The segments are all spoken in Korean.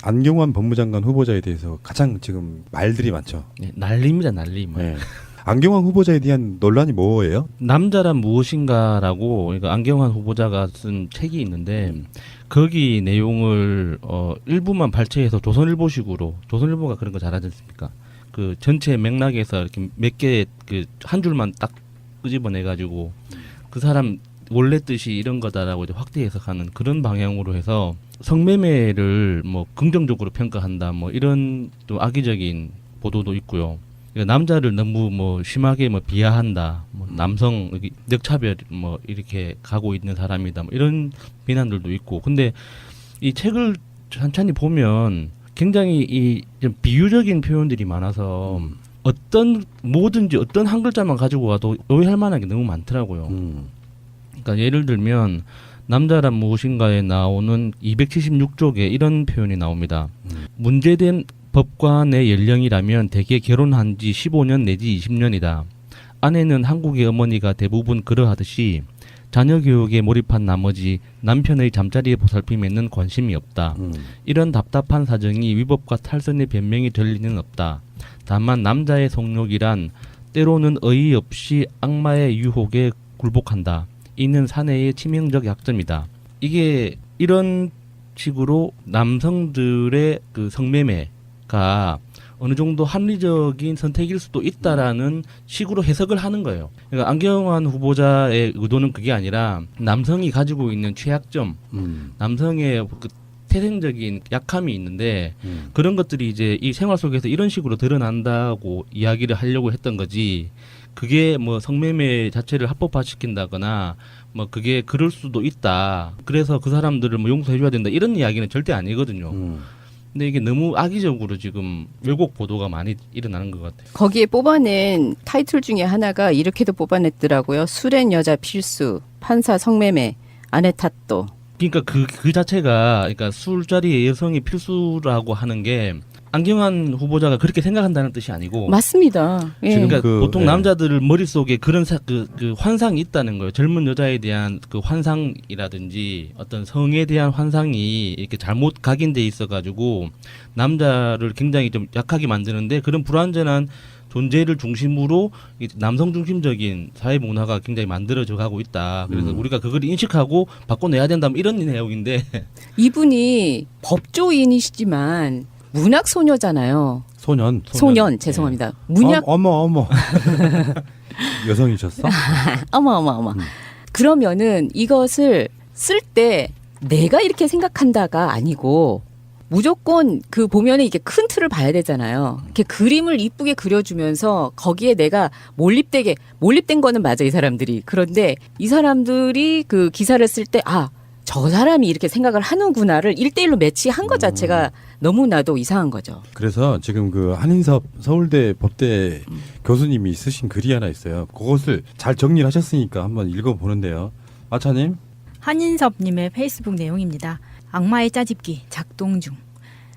안경환 법무장관 후보자에 대해서 가장 지금 말들이 많죠. 네, 난리입니다, 난리. 네. 안경환 후보자에 대한 논란이 뭐예요? 남자란 무엇인가라고 그러니까 안경환 후보자가 쓴 책이 있는데 거기 내용을 일부만 발췌해서 조선일보식으로 조선일보가 그런 거 잘하지 않습니까? 그 전체 맥락에서 이렇게 몇 개 그 한 줄만 딱 끄집어내 가지고 그 사람 원래 뜻이 이런 거다라고 이제 확대 해석하는 그런 방향으로 해서 성매매를 뭐 긍정적으로 평가한다 뭐 이런 좀 악의적인 보도도 있고요. 그러니까 남자를 너무 뭐 심하게 뭐 비하한다, 뭐 남성 역차별 뭐 이렇게 가고 있는 사람이다, 뭐 이런 비난들도 있고. 근데 이 책을 천천히 보면 굉장히 이 좀 비유적인 표현들이 많아서 뭐든지 어떤 한 글자만 가지고 와도 오해할 만한 게 너무 많더라고요. 그러니까 예를 들면 남자란 무엇인가에 나오는 276쪽에 이런 표현이 나옵니다. 문제된 법관의 연령이라면 대개 결혼한 지 15년 내지 20년이다. 아내는 한국의 어머니가 대부분 그러하듯이 자녀 교육에 몰입한 나머지 남편의 잠자리에 보살핌에는 관심이 없다. 이런 답답한 사정이 위법과 탈선의 변명이 될 리는 없다. 다만 남자의 성욕이란 때로는 어이없이 악마의 유혹에 굴복한다. 이는 사내의 치명적 약점이다. 이게 이런 식으로 남성들의 그 성매매가 어느 정도 합리적인 선택일 수도 있다라는 식으로 해석을 하는 거예요. 그러니까 안경환 후보자의 의도는 그게 아니라 남성이 가지고 있는 취약점, 남성의 그 태생적인 약함이 있는데 그런 것들이 이제 이 생활 속에서 이런 식으로 드러난다고 이야기를 하려고 했던 거지. 그게 뭐 성매매 자체를 합법화시킨다거나 뭐 그게 그럴 수도 있다. 그래서 그 사람들을 뭐 용서해줘야 된다. 이런 이야기는 절대 아니거든요. 근데 이게 너무 악의적으로 지금 왜곡 보도가 많이 일어나는 것 같아요. 거기에 뽑아낸 타이틀 중에 하나가 이렇게도 뽑아냈더라고요. 술엔 여자 필수, 판사 성매매, 아내 탓도. 그러니까 그 자체가 그러니까 술자리에 여성이 필수라고 하는 게 안경환 후보자가 그렇게 생각한다는 뜻이 아니고 맞습니다. 예. 그러니까 그, 보통 예. 남자들 머릿속에 그런 그 환상이 있다는 거예요. 젊은 여자에 대한 그 환상이라든지 어떤 성에 대한 환상이 이렇게 잘못 각인돼 있어 가지고 남자를 굉장히 좀 약하게 만드는데 그런 불완전한 존재를 중심으로 남성 중심적인 사회 문화가 굉장히 만들어져 가고 있다. 그래서 우리가 그걸 인식하고 바꿔내야 된다. 뭐 이런 내용인데 이분이 법조인이시지만 문학 소녀잖아요. 소년. 죄송합니다. 문학 어머. 여성이셨어? 어머. 그러면은 이것을 쓸 때 내가 이렇게 생각한다가 아니고 무조건 그 보면은 이게 큰 틀을 봐야 되잖아요. 이렇게 그림을 이쁘게 그려주면서 거기에 내가 몰입된 거는 맞아, 이 사람들이. 그런데 이 사람들이 그 기사를 쓸 때 저 사람이 이렇게 생각을 하는구나를 1대1로 매치한 것 자체가 너무나도 이상한 거죠. 그래서 지금 그 한인섭 서울대 법대 교수님이 쓰신 글이 하나 있어요. 그것을 잘 정리를 하셨으니까 한번 읽어보는데요. 아차님. 한인섭님의 페이스북 내용입니다. 악마의 짜집기 작동 중.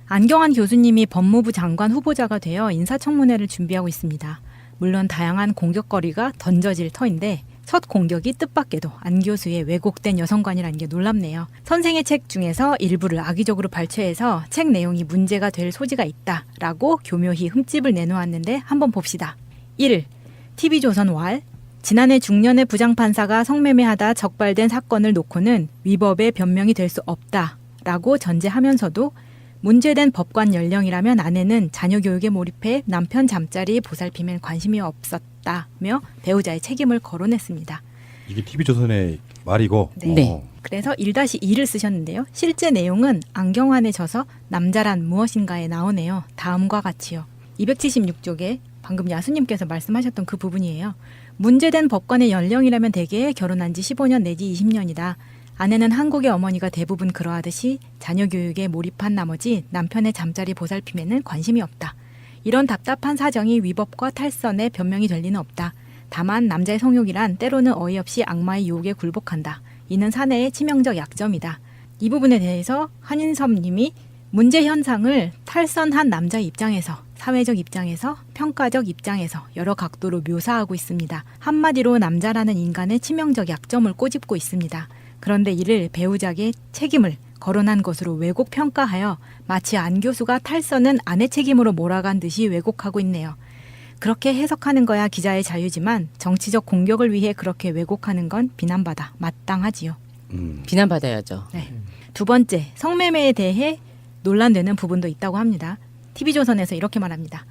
안경환 교수님이 법무부 장관 후보자가 되어 인사청문회를 준비하고 있습니다. 물론 다양한 공격거리가 던져질 터인데 첫 공격이 뜻밖에도 안 교수의 왜곡된 여성관이라는 게 놀랍네요. 선생의 책 중에서 일부를 악의적으로 발췌해서 책 내용이 문제가 될 소지가 있다라고 교묘히 흠집을 내놓았는데 한번 봅시다. 1. TV조선 왈. 지난해 중년의 부장판사가 성매매하다 적발된 사건을 놓고는 위법의 변명이 될 수 없다라고 전제하면서도 문제된 법관 연령이라면 아내는 자녀 교육에 몰입해 남편 잠자리에 보살핌엔 관심이 없었다며 배우자의 책임을 거론했습니다. 이게 TV조선의 말이고. 네. 그래서 1-2를 쓰셨는데요. 실제 내용은 안경환에 져서 남자란 무엇인가에 나오네요. 다음과 같이요. 276쪽에 방금 야수님께서 말씀하셨던 그 부분이에요. 문제된 법관의 연령이라면 대개 결혼한 지 15년 내지 20년이다. 아내는 한국의 어머니가 대부분 그러하듯이 자녀 교육에 몰입한 나머지 남편의 잠자리 보살핌에는 관심이 없다. 이런 답답한 사정이 위법과 탈선의 변명이 될 리는 없다. 다만 남자의 성욕이란 때로는 어이없이 악마의 유혹에 굴복한다. 이는 사내의 치명적 약점이다. 이 부분에 대해서 한인섭 님이 문제 현상을 탈선한 남자의 입장에서, 사회적 입장에서, 평가적 입장에서 여러 각도로 묘사하고 있습니다. 한마디로 남자라는 인간의 치명적 약점을 꼬집고 있습니다. 그런데 이를 배우자에게 책임을 거론한 것으로 왜곡 평가하여 마치 안 교수가 탈선은 아내 책임으로 몰아간 듯이 왜곡하고 있네요. 그렇게 해석하는 거야 기자의 자유지만 정치적 공격을 위해 그렇게 왜곡하는 건 비난받아 마땅하지요. 비난받아야죠. 네. 두 번째, 성매매에 대해 논란되는 부분도 있다고 합니다. TV조선에서 이렇게 말합니다.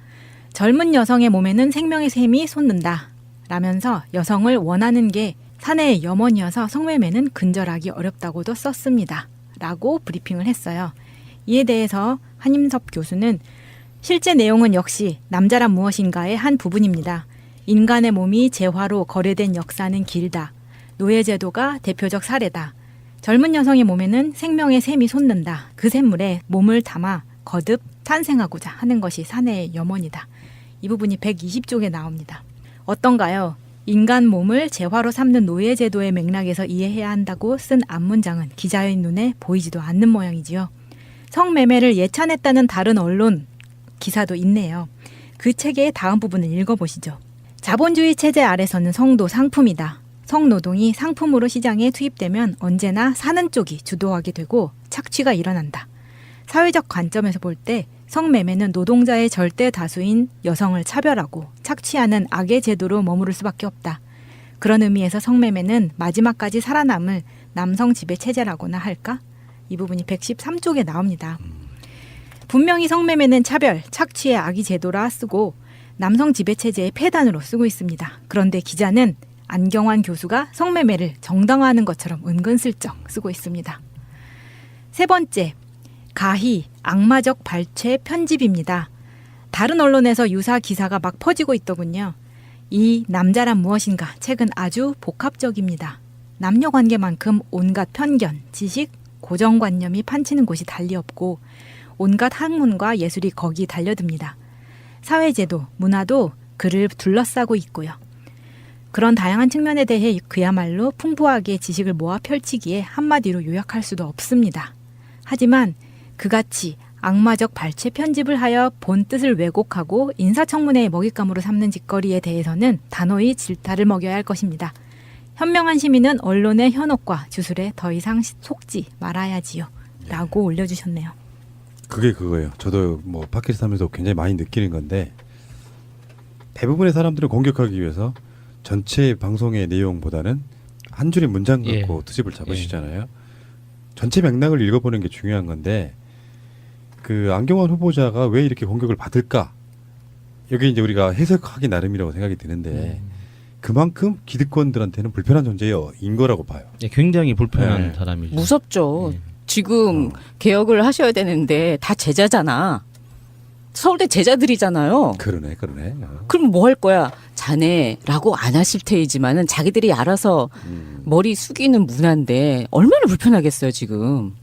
젊은 여성의 몸에는 생명의 셈이 솟는다 라면서 여성을 원하는 게 사내의 염원이어서 성매매는 근절하기 어렵다고도 썼습니다. 라고 브리핑을 했어요. 이에 대해서 한임섭 교수는 실제 내용은 역시 남자란 무엇인가의 한 부분입니다. 인간의 몸이 재화로 거래된 역사는 길다. 노예제도가 대표적 사례다. 젊은 여성의 몸에는 생명의 셈이 솟는다. 그 샘물에 몸을 담아 거듭 탄생하고자 하는 것이 사내의 염원이다. 이 부분이 120쪽에 나옵니다. 어떤가요? 인간 몸을 재화로 삼는 노예제도의 맥락에서 이해해야 한다고 쓴 앞문장은 기자의 눈에 보이지도 않는 모양이지요. 성매매를 예찬했다는 다른 언론 기사도 있네요. 그 책의 다음 부분을 읽어보시죠. 자본주의 체제 아래서는 성도 상품이다. 성노동이 상품으로 시장에 투입되면 언제나 사는 쪽이 주도하게 되고 착취가 일어난다. 사회적 관점에서 볼 때 성매매는 노동자의 절대 다수인 여성을 차별하고 착취하는 악의 제도로 머무를 수밖에 없다. 그런 의미에서 성매매는 마지막까지 살아남을 남성 지배 체제라고나 할까? 이 부분이 113쪽에 나옵니다. 분명히 성매매는 차별, 착취의 악의 제도라 쓰고 남성 지배 체제의 폐단으로 쓰고 있습니다. 그런데 기자는 안경환 교수가 성매매를 정당화하는 것처럼 은근슬쩍 쓰고 있습니다. 세 번째, 가히 악마적 발췌 편집입니다. 다른 언론에서 유사 기사가 막 퍼지고 있더군요. 이 남자란 무엇인가 책은 아주 복합적입니다. 남녀관계만큼 온갖 편견, 지식, 고정관념이 판치는 곳이 달리 없고 온갖 학문과 예술이 거기 달려듭니다. 사회제도, 문화도 그를 둘러싸고 있고요. 그런 다양한 측면에 대해 그야말로 풍부하게 지식을 모아 펼치기에 한마디로 요약할 수도 없습니다. 하지만 그같이 악마적 발췌 편집을 하여 본 뜻을 왜곡하고 인사청문회의 먹잇감으로 삼는 짓거리에 대해서는 단호히 질타를 먹여야 할 것입니다. 현명한 시민은 언론의 현혹과 주술에 더 이상 속지 말아야지요. 라고 올려주셨네요. 그게 그거예요. 저도 뭐 팟캐스트 하면서 굉장히 많이 느끼는 건데 대부분의 사람들을 공격하기 위해서 전체 방송의 내용보다는 한 줄의 문장 갖고 트집을 잡으시잖아요. 전체 맥락을 읽어보는 게 중요한 건데 그 안경환 후보자가 왜 이렇게 공격을 받을까? 여기 이제 우리가 해석하기 나름이라고 생각이 드는데 그만큼 기득권들한테는 불편한 존재인 거라고 봐요. 굉장히 불편한 네. 사람이죠. 무섭죠. 지금 개혁을 하셔야 되는데 다 제자잖아. 서울대 제자들이잖아요. 그러네. 그럼 뭐 할 거야? 자네라고 안 하실 테이지만은 자기들이 알아서 머리 숙이는 문화인데 얼마나 불편하겠어요 지금.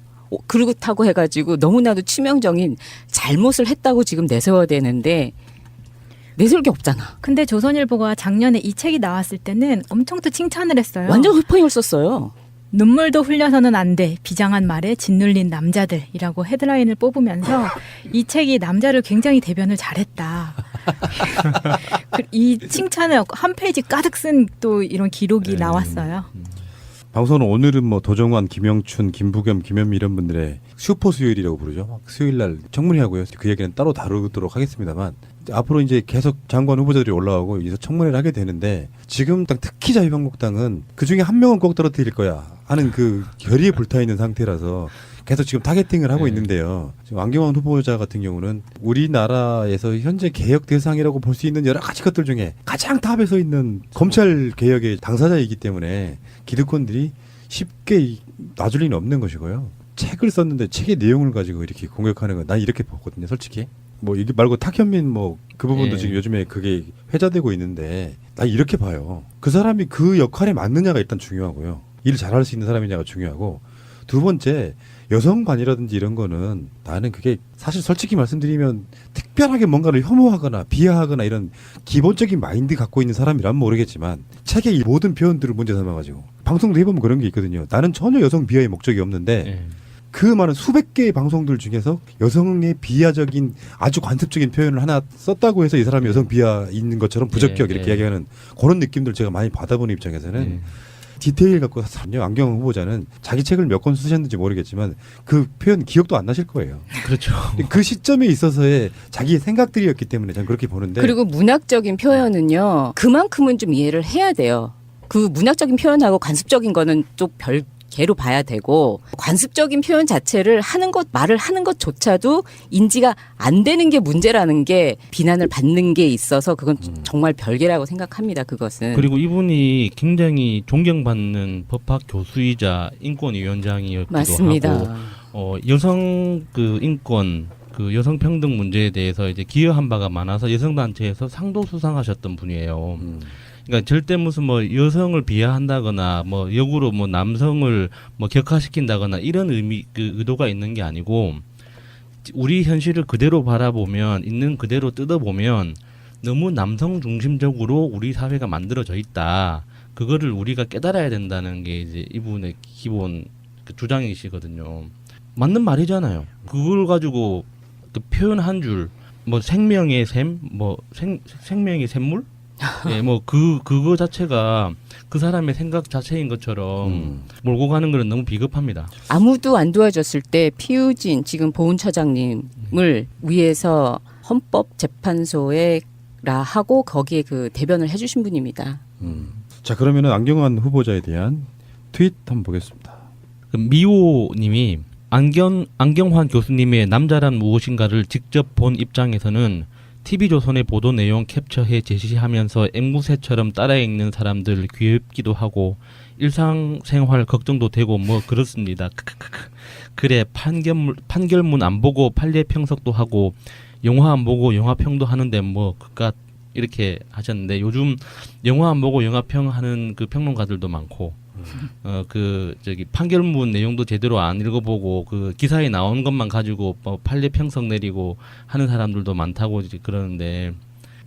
그렇다고 해가지고 너무나도 치명적인 잘못을 했다고 지금 내세워야 되는데 내세울 게 없잖아. 근데 조선일보가 작년에 이 책이 나왔을 때는 엄청 또 칭찬을 했어요. 완전 흑평을 썼어요. 눈물도 흘려서는 안 돼. 비장한 말에 짓눌린 남자들이라고 헤드라인을 뽑으면서 이 책이 남자를 굉장히 대변을 잘했다. 이 칭찬을 한 페이지 가득 쓴 또 이런 기록이 나왔어요. 방송은 오늘은 뭐 도정환, 김영춘, 김부겸, 김현미 이런 분들의 슈퍼 수요일이라고 부르죠. 수요일 날 청문회 하고요. 그 얘기는 따로 다루도록 하겠습니다만 앞으로 이제 계속 장관 후보자들이 올라오고 이제 청문회를 하게 되는데 지금 딱 특히 자유한국당은 그 중에 한 명은 꼭 떨어뜨릴 거야 하는 그 결의에 불타 있는 상태라서 계속 지금 타겟팅을 하고 있는데요. 지금 안경환 후보자 같은 경우는 우리나라에서 현재 개혁 대상이라고 볼 수 있는 여러 가지 것들 중에 가장 탑에 서 있는 검찰 개혁의 당사자이기 때문에 기득권들이 쉽게 놔줄 리는 없는 것이고요. 책을 썼는데 책의 내용을 가지고 이렇게 공격하는 건 난 이렇게 보거든요, 솔직히. 뭐 이게 말고 탁현민 뭐 그 부분도 지금 요즘에 그게 회자되고 있는데 난 이렇게 봐요. 그 사람이 그 역할에 맞느냐가 일단 중요하고요. 일을 잘할 수 있는 사람이냐가 중요하고 두 번째 여성관이라든지 이런 거는 나는 그게 사실 솔직히 말씀드리면 특별하게 뭔가를 혐오하거나 비하하거나 이런 기본적인 마인드 갖고 있는 사람이라면 모르겠지만 책의 이 모든 표현들을 문제 삼아가지고 방송도 해보면 그런 게 있거든요. 나는 전혀 여성 비하의 목적이 없는데 그 많은 수백 개의 방송들 중에서 여성의 비하적인 아주 관습적인 표현을 하나 썼다고 해서 이 사람이 여성 비하 있는 것처럼 부적격 이렇게 이야기하는 그런 느낌들 제가 많이 받아보는 입장에서는 디테일 갖고 안경환 후보자는 자기 책을 몇 권 쓰셨는지 모르겠지만 그 표현 기억도 안 나실 거예요. 그렇죠. 그 시점에 있어서의 자기의 생각들이었기 때문에 저는 그렇게 보는데 그리고 문학적인 표현은요. 그만큼은 좀 이해를 해야 돼요. 그 문학적인 표현하고 관습적인 거는 또 별개로 봐야 되고 관습적인 표현 자체를 하는 것 말을 하는 것조차도 인지가 안 되는 게 문제라는 게 비난을 받는 게 있어서 그건 정말 별개라고 생각합니다. 그것은. 그리고 이분이 굉장히 존경받는 법학 교수이자 인권위원장이었기도 맞습니다. 하고 여성 그 인권 그 여성 평등 문제에 대해서 이제 기여한 바가 많아서 여성 단체에서 상도 수상하셨던 분이에요. 그러니까 절대 무슨 뭐 여성을 비하한다거나 뭐 역으로 뭐 남성을 뭐 격하시킨다거나 이런 그 의도가 있는 게 아니고 우리 현실을 그대로 바라보면 있는 그대로 뜯어보면 너무 남성 중심적으로 우리 사회가 만들어져 있다. 그거를 우리가 깨달아야 된다는 게 이제 이분의 기본 그 주장이시거든요. 맞는 말이잖아요. 그걸 가지고 그 표현 한 줄 뭐 생명의 샘, 뭐 생명의 샘물? 예, 뭐 그거 자체가 그 사람의 생각 자체인 것처럼 몰고 가는 거는 너무 비겁합니다. 아무도 안 도와줬을 때 피우진 지금 보훈처장님을 위해서 헌법재판소에 라 하고 거기에 그 대변을 해주신 분입니다. 자 그러면은 안경환 후보자에 대한 트윗 한번 보겠습니다. 그 미호님이 안경환 교수님의 남자란 무엇인가를 직접 본 입장에서는 TV조선의 보도 내용 캡처해 제시하면서 앵무새처럼 따라 읽는 사람들 귀엽기도 하고 일상생활 걱정도 되고 뭐 그렇습니다. 그래 판결문 안 보고 판례 평석도 하고 영화 안 보고 영화평도 하는데 뭐 그깟 이렇게 하셨는데 요즘 영화 안 보고 영화평 하는 그 평론가들도 많고 그 저기 판결문 내용도 제대로 안 읽어보고 그 기사에 나온 것만 가지고 뭐 판례 평석 내리고 하는 사람들도 많다고 이제 그러는데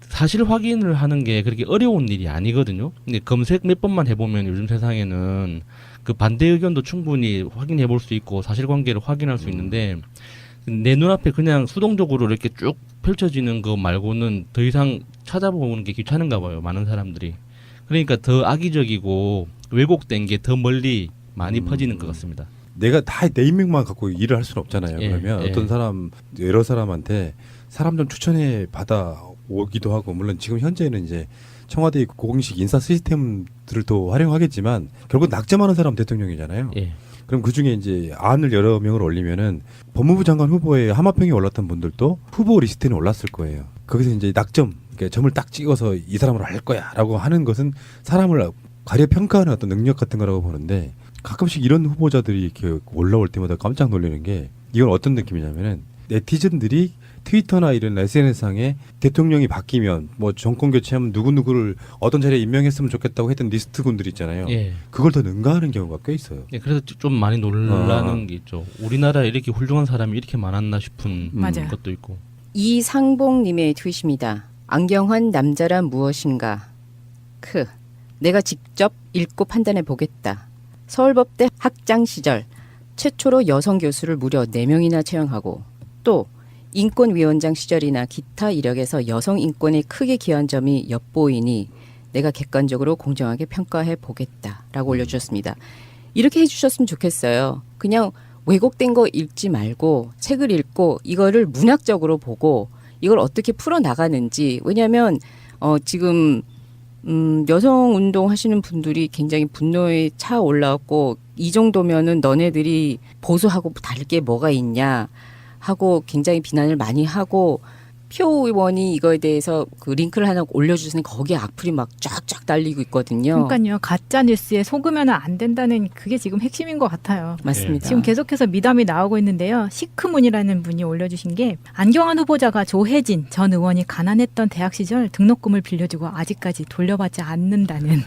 사실 확인을 하는 게 그렇게 어려운 일이 아니거든요. 근데 검색 몇 번만 해보면 요즘 세상에는 그 반대 의견도 충분히 확인해 볼 수 있고 사실관계를 확인할 수 있는데 내 눈앞에 그냥 수동적으로 이렇게 쭉 펼쳐지는 거 말고는 더 이상 찾아보는 게 귀찮은가 봐요. 많은 사람들이. 그러니까 더 악의적이고 왜곡된 게 더 멀리 많이 퍼지는 것 같습니다. 내가 다 내 인맥만 갖고 일을 할 수는 없잖아요. 예, 그러면 예. 어떤 사람 여러 사람한테 사람 좀 추천해 받아 오기도 하고 물론 지금 현재는 이제 청와대 공식 인사 시스템들을 또 활용하겠지만 결국 낙점하는 사람 대통령이잖아요. 예. 그럼 그 중에 이제 안을 여러 명을 올리면은 법무부 장관 후보에 하마평에 올랐던 분들도 후보 리스트에는 올랐을 거예요. 거기서 이제 낙점, 그러니까 점을 딱 찍어서 이 사람으로 할 거야라고 하는 것은 사람을 가려 평가하는 어떤 능력 같은 거라고 보는데 가끔씩 이런 후보자들이 이렇게 올라올 때마다 깜짝 놀라는 게 이건 어떤 느낌이냐면은 네티즌들이 트위터나 이런 SNS상에 대통령이 바뀌면 뭐 정권 교체하면 누구누구를 어떤 자리에 임명했으면 좋겠다고 했던 리스트군들 있잖아요. 예. 그걸 더 능가하는 경우가 꽤 있어요. 예, 그래서 좀 많이 놀라는 게 있죠. 우리나라에 이렇게 훌륭한 사람이 이렇게 많았나 싶은 맞아요. 것도 있고. 이상봉님의 트윗입니다. 안경환 남자란 무엇인가? 내가 직접 읽고 판단해 보겠다. 서울법대 학장 시절 최초로 여성 교수를 무려 4명이나 채용하고 또 인권위원장 시절이나 기타 이력에서 여성 인권에 크게 기여한 점이 엿보이니 내가 객관적으로 공정하게 평가해 보겠다라고 올려주셨습니다. 이렇게 해주셨으면 좋겠어요. 그냥 왜곡된 거 읽지 말고 책을 읽고 이거를 문학적으로 보고 이걸 어떻게 풀어나가는지. 왜냐하면 지금 여성 운동 하시는 분들이 굉장히 분노에 차 올라왔고 이 정도면은 너네들이 보수하고 다를 게 뭐가 있냐 하고 굉장히 비난을 많이 하고 표 의원이 이거에 대해서 그 링크를 하나 올려주시는 거기에 악플이 막 쫙쫙 달리고 있거든요. 그러니까요. 가짜 뉴스에 속으면 안 된다는 그게 지금 핵심인 것 같아요. 맞습니다. 지금 계속해서 미담이 나오고 있는데요. 시크문이라는 분이 올려주신 게 안경환 후보자가 조혜진 전 의원이 가난했던 대학 시절 등록금을 빌려주고 아직까지 돌려받지 않는다는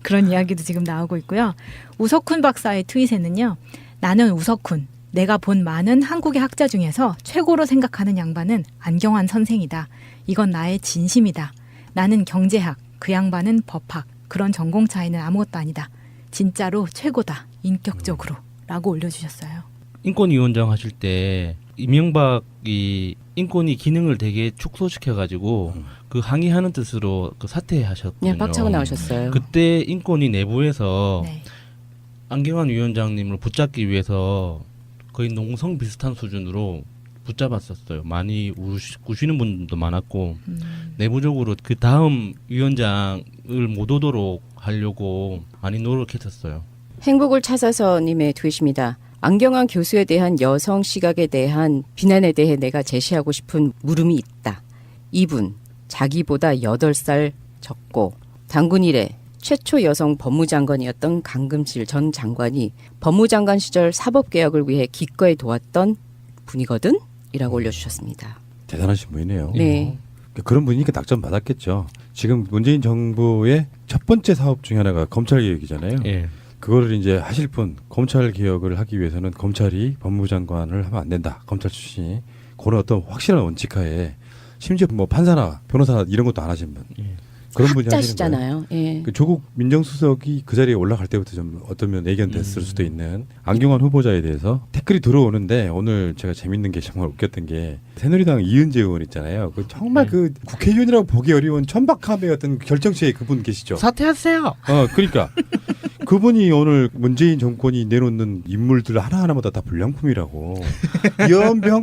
그런 이야기도 지금 나오고 있고요. 우석훈 박사의 트윗에는요. 나는 우석훈. 내가 본 많은 한국의 학자 중에서 최고로 생각하는 양반은 안경환 선생이다. 이건 나의 진심이다. 나는 경제학, 그 양반은 법학. 그런 전공 차이는 아무것도 아니다. 진짜로 최고다. 인격적으로. 라고 올려주셨어요. 인권위원장 하실 때 이명박이 인권위 기능을 되게 축소시켜가지고 그 항의하는 뜻으로 그 사퇴하셨거든요. 그냥 빡차고 나오셨어요. 그때 인권위 내부에서 네. 안경환 위원장님을 붙잡기 위해서 거의 농성 비슷한 수준으로 붙잡았었어요. 많이 우시는 분도 많았고 내부적으로 그 다음 위원장을 못 오도록 하려고 많이 노력했었어요. 행복을 찾아서님의 트윗입니다. 안경환 교수에 대한 여성 시각에 대한 비난에 대해 내가 제시하고 싶은 물음이 있다. 이분 자기보다 8살 적고 당군 이래 최초 여성 법무장관이었던 강금실 전 장관이 법무장관 시절 사법개혁을 위해 기꺼이 도왔던 분이거든? 이라고 올려주셨습니다. 대단하신 분이네요. 네. 그런 분이니까 낙점 받았겠죠. 지금 문재인 정부의 첫 번째 사업 중에 하나가 검찰 개혁이잖아요. 예. 그거를 이제 하실 분, 검찰 개혁을 하기 위해서는 검찰이 법무장관을 하면 안 된다. 검찰 출신이 그런 어떤 확실한 원칙하에 심지어 뭐 판사나 변호사 이런 것도 안 하신 분. 예. 그런 분이 하시는 거예요. 학자시잖아요. 예. 그 조국 민정수석이 그 자리에 올라갈 때부터 좀 어떤 면 예견됐을 수도 있는 안경환 후보자에 대해서 댓글이 들어오는데 오늘 제가 재밌는 게 정말 웃겼던 게 새누리당 이은재 의원 있잖아요. 그 정말 네. 그 국회의원이라고 보기 어려운 천박함의 어떤 결정체에 그분 계시죠. 사퇴하세요. 그러니까 그분이 오늘 문재인 정권이 내놓는 인물들 하나하나마다 다 불량품이라고. 연병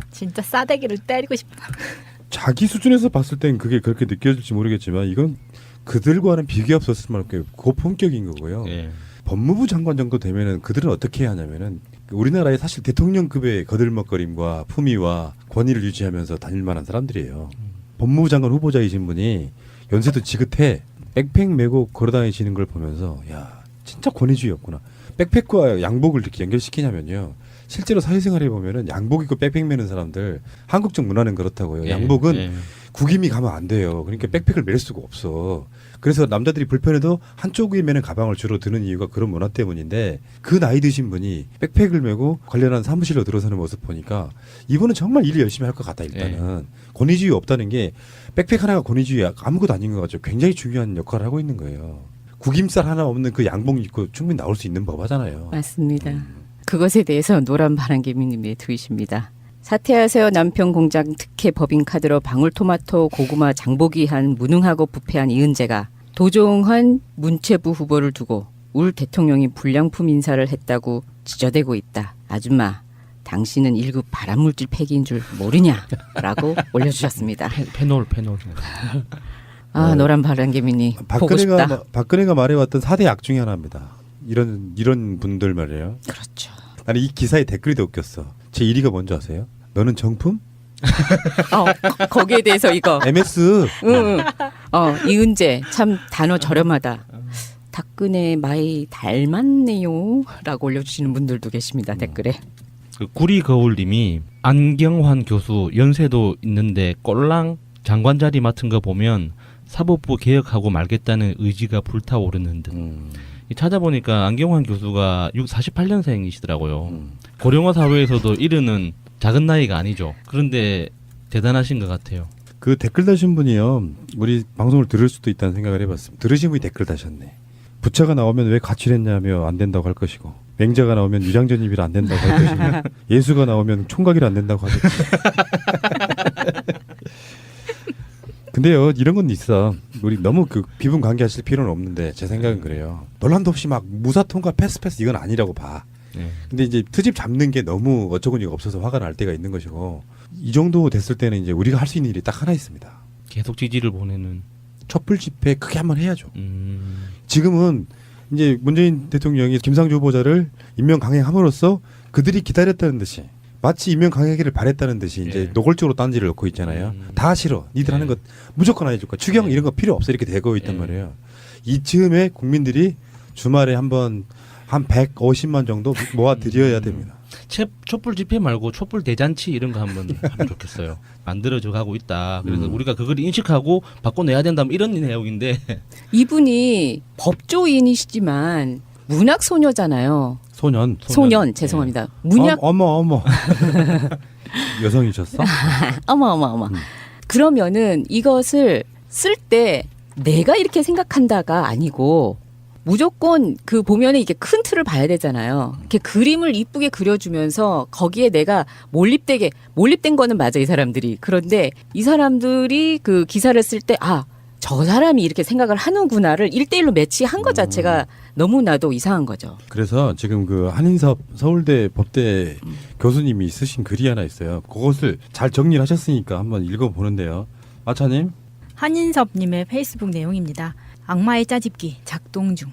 진짜 싸대기를 때리고 싶다. 자기 수준에서 봤을 땐 그게 그렇게 느껴질지 모르겠지만 이건 그들과는 비교 없었을 만큼 고품격인 거고요. 예. 법무부 장관 정도 되면은 그들은 어떻게 해야 하냐면은 우리나라의 사실 대통령급의 거들먹거림과 품위와 권위를 유지하면서 다닐 만한 사람들이에요. 법무부 장관 후보자이신 분이 연세도 지긋해 백팩 메고 걸어다니시는 걸 보면서 야 진짜 권위주의였구나. 백팩과 양복을 이렇게 연결시키냐면요. 실제로 사회생활에 보면은 양복 입고 백팩 메는 사람들 한국적 문화는 그렇다고요. 예. 양복은 예. 구김이 가면 안 돼요. 그러니까 백팩을 멜 수가 없어. 그래서 남자들이 불편해도 한쪽에 매는 가방을 주로 드는 이유가 그런 문화 때문인데 그 나이 드신 분이 백팩을 메고 관련한 사무실로 들어서는 모습 보니까 이분은 정말 일을 열심히 할 것 같다 일단은. 권위주의 없다는 게 백팩 하나가 권위주의 아무것도 아닌 것 같죠. 굉장히 중요한 역할을 하고 있는 거예요. 구김살 하나 없는 그 양복 입고 충분히 나올 수 있는 법 하잖아요. 맞습니다. 그것에 대해서 노란 바람개미님의 트윗입니다. 사퇴하세요 남편 공장 특혜 법인 카드로 방울토마토 고구마 장보기한 무능하고 부패한 이은재가 도종환 문체부 후보를 두고 울 대통령이 불량품 인사를 했다고 지저대고 있다. 아줌마 당신은 1급 발암물질 폐기인 줄 모르냐라고 올려주셨습니다. 페놀. 아 노란 바람개미니 보고 싶다. 박근혜가 말해왔던 4대 약 중에 하나입니다. 이런 분들 말이에요. 그렇죠. 아니 이 기사의 댓글이 더 웃겼어. 제 1위가 뭔지 아세요? 너는 정품? 거기에 대해서 이거. MS. 응. 이은재 참 단어 저렴하다. 닭근의 마이 닮았네요라고 올려주시는 분들도 계십니다. 댓글에. 그 구리 거울님이 안경환 교수 연세도 있는데 꼴랑 장관 자리 맡은 거 보면 사법부 개혁하고 말겠다는 의지가 불타오르는 듯. 찾아보니까 안경환 교수가 48년생이시더라고요. 고령화 사회에서도 이르는 작은 나이가 아니죠. 그런데 대단하신 것 같아요. 그 댓글 다신 분이요. 우리 방송을 들을 수도 있다는 생각을 해봤습니다. 들으신 분이 댓글 다셨네. 부차가 나오면 왜 가출했냐며 안 된다고 할 것이고 맹자가 나오면 유장전입이라 안 된다고 할 것이고 예수가 나오면 총각이라 안 된다고 하겠지. 근데요 이런 건 있어. 우리 너무 그 비분 관계하실 필요는 없는데 제 생각은 그래요. 논란도 없이 막 무사통과 패스 이건 아니라고 봐. 네. 근데 이제 트집 잡는 게 너무 어처구니가 없어서 화가 날 때가 있는 것이고 이 정도 됐을 때는 이제 우리가 할 수 있는 일이 딱 하나 있습니다. 계속 지지를 보내는. 촛불 집회 크게 한번 해야죠. 지금은 이제 문재인 대통령이 김상조 후보자를 임명 강행함으로써 그들이 기다렸다는 듯이 마치 임명 강행하기를 바랬다는 듯이 이제 예. 노골적으로 딴지를 넣고 있잖아요. 다 싫어. 니들 예. 하는 것 무조건 안 해줄 거야. 추경 예. 이런 거 필요 없어. 이렇게 되고 있단 예. 말이에요. 이쯤에 국민들이 주말에 한번 한 150만 정도 모아드려야 됩니다. 촛불 집회 말고 촛불 대잔치 이런 거 한번 하면 좋겠어요. 만들어져 가고 있다. 그래서 우리가 그걸 인식하고 바꿔내야 된다. 뭐 이런 내용인데 이분이 법조인이시지만 문학 소녀잖아요. 소년. 죄송합니다. 문학 어머. 여성이셨어? 어머. 그러면은 이것을 쓸 때 내가 이렇게 생각한다가 아니고 무조건 그 보면은 이게 큰 틀을 봐야 되잖아요. 이렇게 그림을 이쁘게 그려주면서 거기에 내가 몰입된 거는 맞아, 이 사람들이. 그런데 이 사람들이 그 기사를 쓸 때 저 사람이 이렇게 생각을 하는구나를 1대1로 매치한 것 자체가 너무나도 이상한 거죠. 그래서 지금 그 한인섭 서울대 법대 교수님이 쓰신 글이 하나 있어요. 그것을 잘 정리를 하셨으니까 한번 읽어보는데요. 마차님. 한인섭님의 페이스북 내용입니다. 악마의 짜집기 작동 중.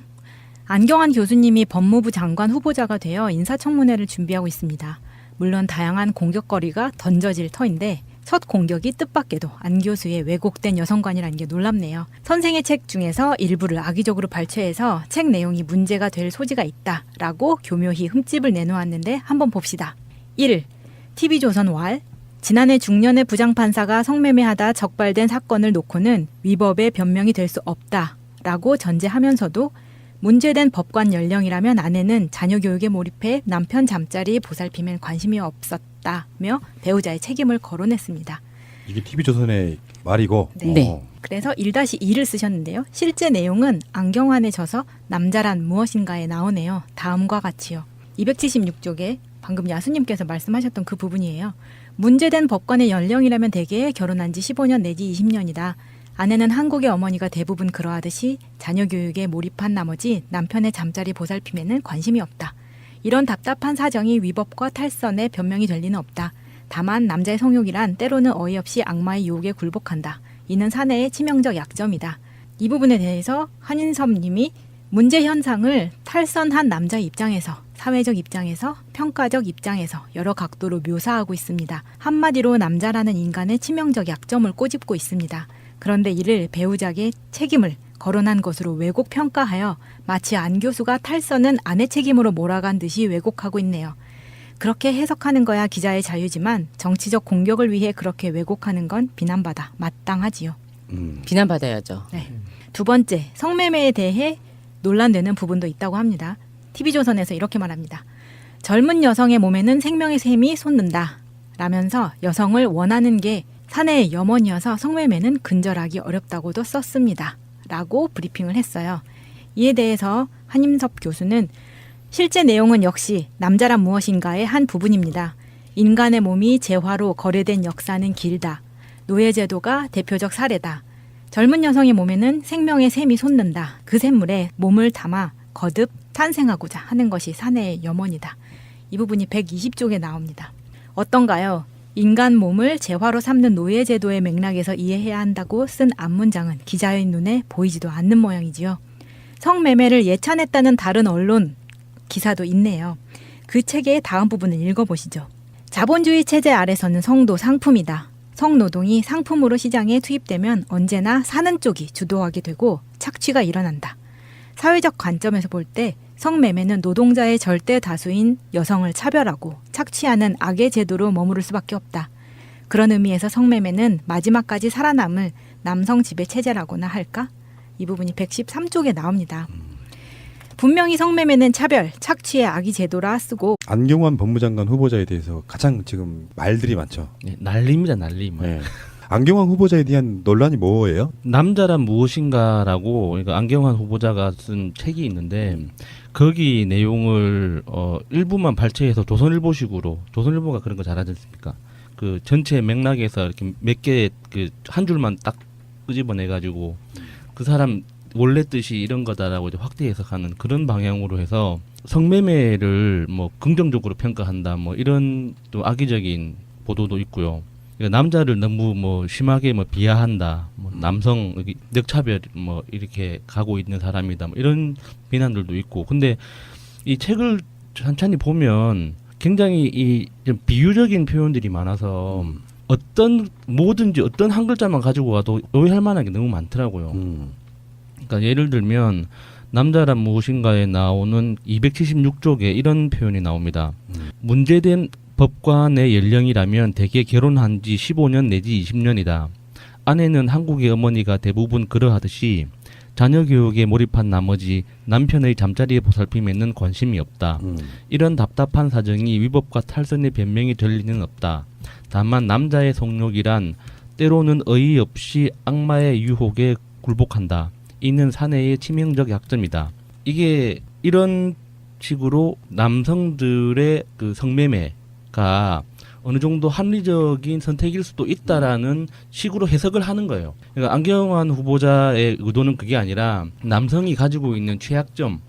안경환 교수님이 법무부 장관 후보자가 되어 인사청문회를 준비하고 있습니다. 물론 다양한 공격거리가 던져질 터인데 첫 공격이 뜻밖에도 안 교수의 왜곡된 여성관이라는 게 놀랍네요. 선생의 책 중에서 일부를 악의적으로 발췌해서 책 내용이 문제가 될 소지가 있다라고 교묘히 흠집을 내놓았는데 한번 봅시다. 1. TV조선 왈. 지난해 중년의 부장판사가 성매매하다 적발된 사건을 놓고는 위법의 변명이 될 수 없다라고 전제하면서도 문제된 법관 연령이라면 아내는 자녀 교육에 몰입해 남편 잠자리 보살핌엔 관심이 없었다며 배우자의 책임을 거론했습니다. 이게 TV조선의 말이고. 네. 그래서 1-2를 쓰셨는데요. 실제 내용은 안경환에 져서 남자란 무엇인가에 나오네요. 다음과 같이요. 276쪽에 방금 야수님께서 말씀하셨던 그 부분이에요. 문제된 법관의 연령이라면 대개 결혼한 지 15년 내지 20년이다. 아내는 한국의 어머니가 대부분 그러하듯이 자녀 교육에 몰입한 나머지 남편의 잠자리 보살핌에는 관심이 없다. 이런 답답한 사정이 위법과 탈선의 변명이 될 리는 없다. 다만 남자의 성욕이란 때로는 어이없이 악마의 유혹에 굴복한다. 이는 사내의 치명적 약점이다. 이 부분에 대해서 한인섭 님이 문제 현상을 탈선한 남자의 입장에서, 사회적 입장에서, 평가적 입장에서 여러 각도로 묘사하고 있습니다. 한마디로 남자라는 인간의 치명적 약점을 꼬집고 있습니다. 그런데 이를 배우자의 책임을 거론한 것으로 왜곡 평가하여 마치 안 교수가 탈선은 아내 책임으로 몰아간 듯이 왜곡하고 있네요. 그렇게 해석하는 거야 기자의 자유지만 정치적 공격을 위해 그렇게 왜곡하는 건 비난받아 마땅하지요. 비난받아야죠. 네. 두 번째, 성매매에 대해 논란되는 부분도 있다고 합니다. TV조선에서 이렇게 말합니다. 젊은 여성의 몸에는 생명의 샘이 솟는다 라면서 여성을 원하는 게 사내의 염원이어서 성매매는 근절하기 어렵다고도 썼습니다. 라고 브리핑을 했어요. 이에 대해서 한인섭 교수는 실제 내용은 역시 남자란 무엇인가의 한 부분입니다. 인간의 몸이 재화로 거래된 역사는 길다. 노예제도가 대표적 사례다. 젊은 여성의 몸에는 생명의 샘이 솟는다. 그 샘물에 몸을 담아 거듭 탄생하고자 하는 것이 사내의 염원이다. 이 부분이 120쪽에 나옵니다. 어떤가요? 인간 몸을 재화로 삼는 노예제도의 맥락에서 이해해야 한다고 쓴 앞문장은 기자의 눈에 보이지도 않는 모양이지요. 성매매를 예찬했다는 다른 언론 기사도 있네요. 그 책의 다음 부분을 읽어보시죠. 자본주의 체제 아래서는 성도 상품이다. 성노동이 상품으로 시장에 투입되면 언제나 사는 쪽이 주도하게 되고 착취가 일어난다. 사회적 관점에서 볼 때 성매매는 노동자의 절대 다수인 여성을 차별하고 착취하는 악의 제도로 머무를 수밖에 없다. 그런 의미에서 성매매는 마지막까지 살아남을 남성 지배 체제라고나 할까? 이 부분이 113쪽에 나옵니다. 분명히 성매매는 차별, 착취의 악의 제도라 쓰고 안경환 법무장관 후보자에 대해서 가장 지금 말들이 많죠. 네, 난리입니다, 난리. 네. 안경환 후보자에 대한 논란이 뭐예요? 남자란 무엇인가라고 그러니까 안경환 후보자가 쓴 책이 있는데 거기 내용을 일부만 발췌해서 조선일보식으로 조선일보가 그런 거 잘하지 않습니까? 그 전체 맥락에서 이렇게 몇 개 그 한 줄만 딱 끄집어내 가지고 그 사람 원래 뜻이 이런 거다라고 이제 확대 해석하는 그런 방향으로 해서 성매매를 뭐 긍정적으로 평가한다 뭐 이런 또 악의적인 보도도 있고요. 그러니까 남자를 너무 뭐 심하게 뭐 비하한다, 뭐 남성 늑차별 뭐 이렇게 가고 있는 사람이다, 뭐 이런 비난들도 있고. 근데 이 책을 천천히 보면 굉장히 이 좀 비유적인 표현들이 많아서 뭐든지 어떤 한 글자만 가지고 와도 오해할 만한 게 너무 많더라고요. 그러니까 예를 들면 남자란 무엇인가에 나오는 276쪽에 이런 표현이 나옵니다. 문제된 법관의 연령이라면 대개 결혼한 지 15년 내지 20년이다. 아내는 한국의 어머니가 대부분 그러하듯이 자녀 교육에 몰입한 나머지 남편의 잠자리에 보살핌에는 관심이 없다. 이런 답답한 사정이 위법과 탈선의 변명이 될 리는 없다. 다만 남자의 성욕이란 때로는 어이없이 악마의 유혹에 굴복한다. 이는 사내의 치명적 약점이다. 이게 이런 식으로 남성들의 그 성매매가 어느 정도 합리적인 선택일 수도 있다라는 식으로 해석을 하는 거예요. 그러니까 안경환 후보자의 의도는 그게 아니라 남성이 가지고 있는 취약점,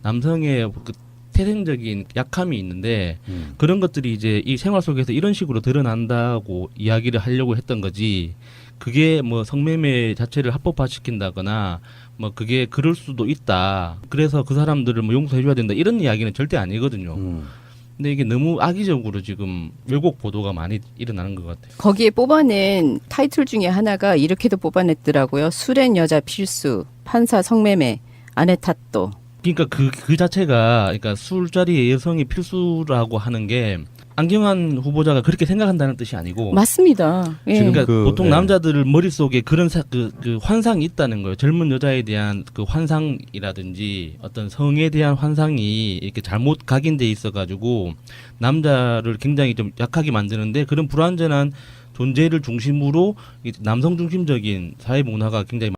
남성의 그 태생적인 약함이 있는데 그런 것들이 이제 이 생활 속에서 이런 식으로 드러난다고 이야기를 하려고 했던 거지. 그게 뭐 성매매 자체를 합법화시킨다거나 뭐 그게 그럴 수도 있다. 그래서 그 사람들을 뭐 용서해줘야 된다. 이런 이야기는 절대 아니거든요. 근데 이게 너무 악의적으로 지금 왜곡 보도가 많이 일어나는 것 같아요. 거기에 뽑아낸 타이틀 중에 하나가 이렇게도 뽑아냈더라고요. 술엔 여자 필수, 판사 성매매, 아내 탓도. 그러니까 그 자체가 그러니까 술자리에 여성이 필수라고 하는 게 안경환 후보자가 그렇게 생각한다는 뜻이 아니고 맞습니다. 예. 지금 그러니까 그, 보통 예. 남자들 머릿속에 그런 그 환상이 있다는 거예요. 젊은 여자에 대한 그 환상이라든지 어떤 성에 대한 환상이 이렇게 잘못 각인돼 있어 가지고 남자를 굉장히 좀 약하게 만드는데 그런 불완전한 존재를 중심으로 남성 중심적인 사회 문화가 굉장히